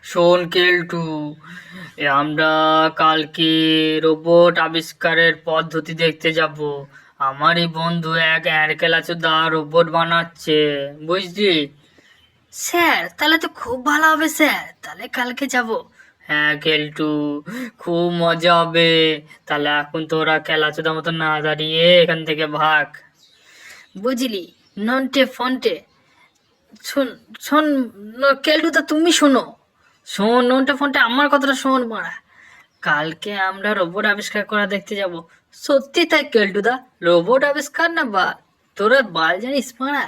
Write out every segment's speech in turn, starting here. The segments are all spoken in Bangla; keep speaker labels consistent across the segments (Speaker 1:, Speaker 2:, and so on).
Speaker 1: শোন কেলটু, আমরা কালকে রোবট আবিষ্কারের পদ্ধতি দেখতে যাব। আমারই বন্ধু এক অ্যারকেলাচোদা রোবট বানাচ্ছে, বুঝলি? স্যার, তাহলে তো খুব ভালো হবে স্যার, তাহলে কালকে যাব। হ্যাঁ কেলটু, খুব মজা হবে। তাহলে এখন তোরা খেলাচোদার মতো না দাঁড়িয়ে এখান থেকে ভাগ, বুঝলি? নন্টে ফন্টে, শোন শোন, কেলটুদা তুমি শোনো, শোন নন্টে ফন্টে, আমার কথাটা শোন মারা। কালকে আমরা রোবট আবিষ্কার করা দেখতে যাব। সত্যি তাই কেলটুদা? রোবট আবিষ্কার না বা তোরা বাল জানিস মারা?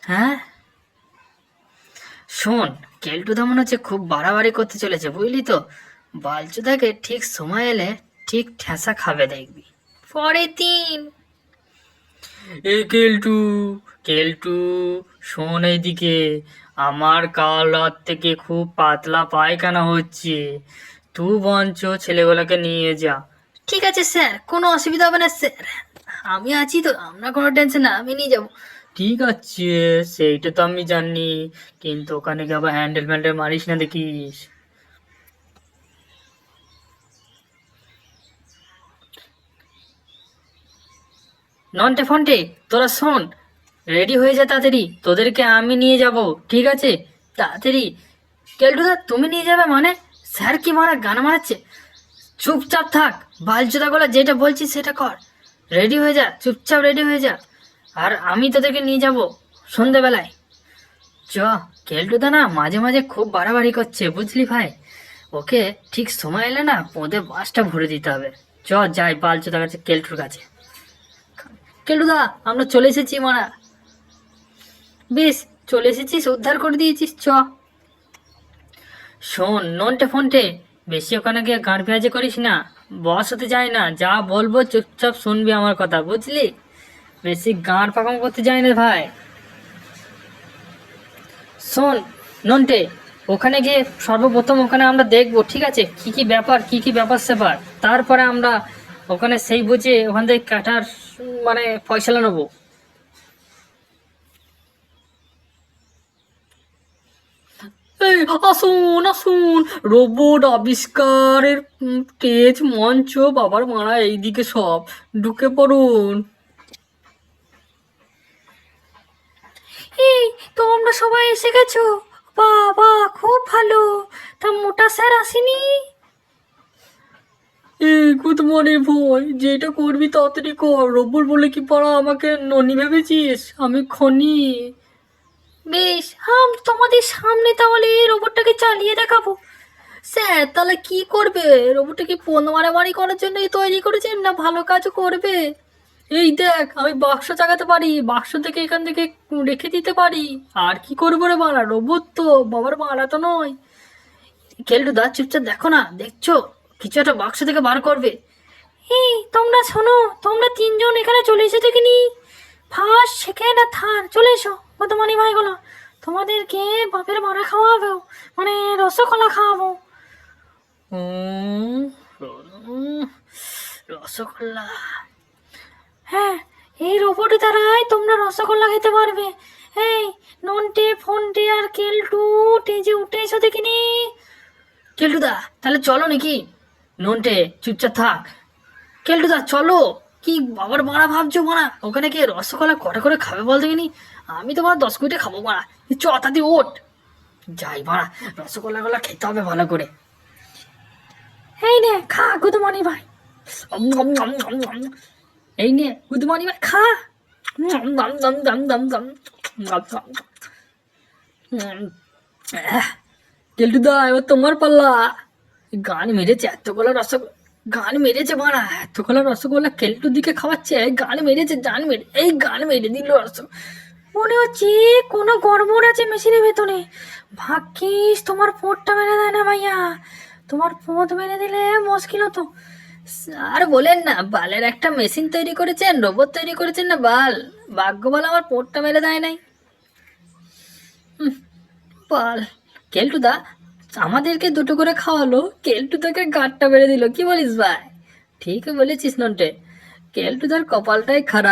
Speaker 1: হ্যাঁ শোন, কেলটুদা মনে হচ্ছে খুব বাড়াবাড়ি করতে চলেছে, বুঝলি তো? বালচুদাকে ঠিক সময় এলে ঠিক ঠেসা খাবে দেখবি। পরের দিন, এ কেলটু, কেলটু শোন এইদিকে, আমার কাল রাত থেকে খুব পাতলা পায়খানা হচ্ছে, তুই বঞ্চ ছেলেগুলোকে নিয়ে যা। ঠিক আছে স্যার, কোনো অসুবিধা হবে না স্যার, আমি আছি তো, আপনার কোনো টেনশন না, আমি নিয়ে যাবো। ঠিক আছে, সেইটা তো আমি জানি, কিন্তু ওখানে গিয়ে আবার হ্যান্ডেল ফ্যান্ডেল মারিস না দেখিস। নন্টে ফন্টে, তোরা শোন, রেডি হয়ে যা তাড়াতাড়ি, তোদেরকে আমি নিয়ে যাব, ঠিক আছে? তাড়াতাড়ি। কেলটুদা তুমি নিয়ে যাবে মানে? স্যার কি মারা গান মারাচ্ছে? চুপচাপ থাক, বালচোদাগুলো যেটা বলছি সেটা কর। রেডি হয়ে যা, চুপচাপ রেডি হয়ে যা, আর আমি তোদেরকে নিয়ে যাব সন্ধেবেলায়। চ। কেলটুদা না মাঝে মাঝে খুব বাড়াবাড়ি করছে, বুঝলি ভাই? ওকে ঠিক সময় এলে না ওদের বাসটা ভরে দিতে হবে। চ যাই বালচোদার কাছে, কেলটুর কাছে। কেলটুদা আমরা চলে এসেছি মারা। বেশ, চলে এসেছিস, উদ্ধার করে দিয়েছিস, চ। শোন নন্টে ফন্টে, বেশি ওখানে গিয়ে গাঁড় পেঁয়াজি করিস না, বস হতে যায় না, যা বলবো চুপচাপ শুনবি আমার কথা, বুঝলি? বেশি গাঁড় পাকাম করতে যায় না ভাই। শোন নন্টে, ওখানে গিয়ে সর্বপ্রথম ওখানে আমরা দেখবো, ঠিক আছে, কি কি ব্যাপার, কি কি ব্যাপার স্যাপার, তারপরে আমরা ওখানে সেই বুঝে ওখান থেকে কাটার মানে ফয়সালা নেবো। এই আসুন আসুন, রোবট আবিষ্কারের স্টেজ মঞ্চ বাবার মারা এইদিকে সব, ঢুকে পড়ুন। এই তোমরা সবাই এসে গেছো? বাবা খুব ভালো, তা মোটা স্যার আসেনি? এই গুড মর্নিং ভয়, যেটা করবি তাড়াতাড়ি কর, রোবট বলে কি পারা আমাকে ননি ভেবেছিস? আমি খনি। বেশ, তোমাদের সামনে তাহলে এই রোবটটাকে চালিয়ে দেখাবো। স্যার তাহলে কি করবে? রোবটটা কি পণ মারামারি করার জন্যই তৈরি করেছেন, না ভালো কাজও করবে? এই দেখ, আমি বাক্স চাগাতে পারি, বাক্স থেকে এখান থেকে রেখে দিতে পারি। আর কি করবো রে মারা, রোবট তো, বাবার মারা তো নয়। কেলটু দা চুপচাপ দেখো না, দেখছো কিছু একটা বাক্স থেকে বার করবে। এই তোমরা শোনো, তোমরা তিনজন এখানে চলে এসেছো কিনি, ফার্স্ট সেকেন্ড আর থার্ড চলে এসো। বর্তমানি ভাইগুলো, তোমাদেরকে বাপের মারা খাওয়াবো, মানে রসগোল্লা খাওয়াবো। রসগোল্লা, হ্যাঁ, এই রোবটের দ্বারাই তোমরা রসগোল্লা খেতে পারবে। এই নন্টে ফন্টে আর কেলটু, টেজে উঠে এসো দেখিনি। কেলটুদা তাহলে চলো নাকি? নন্টে চুপচাপ থাক। কেলটুদা চলো। কি বাবার মারা ভাবছো মারা? ওখানে গিয়ে রসগোল্লা কটা করে খাবে বল দেখিনি? আমি তো মারা 10 কুড়িটা খাবো মারা। চ তাতে ওঠ, যাই মারা, রসগোল্লাগুলো খেতে হবে ভালো করে। এই নে খা গুদমানি ভাই, এই নে গুদমানি ভাই খা। কেলটুদা এবার তোমার পাল্লা। গান মেরেছে এতগুলো রসগোল্লা, গান মেরেছে মারা, এতগুলো রসগোল্লা কেলটুর দিকে খাওয়াচ্ছে, গান মেরেছে, গান মেরে, এই গান মেরে দিল রসগোল্লা। মনে হচ্ছে কোনো গড়বড় আছে মেশিনের ভেতরে। ভাগ্যিস তোমার পোঁতটা মেরে দেয় না ভাইয়া, তোমার পোঁত মেরে দিলে মুশকিল হতো। আর বলেন না, বালের একটা মেশিন তৈরি করেছেন, রোবট তৈরি করেছেন না বাল, ভাগ্য বল আমার পোঁতটা মেরে দেয় নাই। বাল। কেলটুদা আমাদেরকে দুটো করে খাওয়ালো, কেলটুদাকে গাঁটটা বেড়ে দিল, কি বলিস ভাই? ঠিক বলেছিস নন্টে, কেলটুদার কপালটাই খারাপ।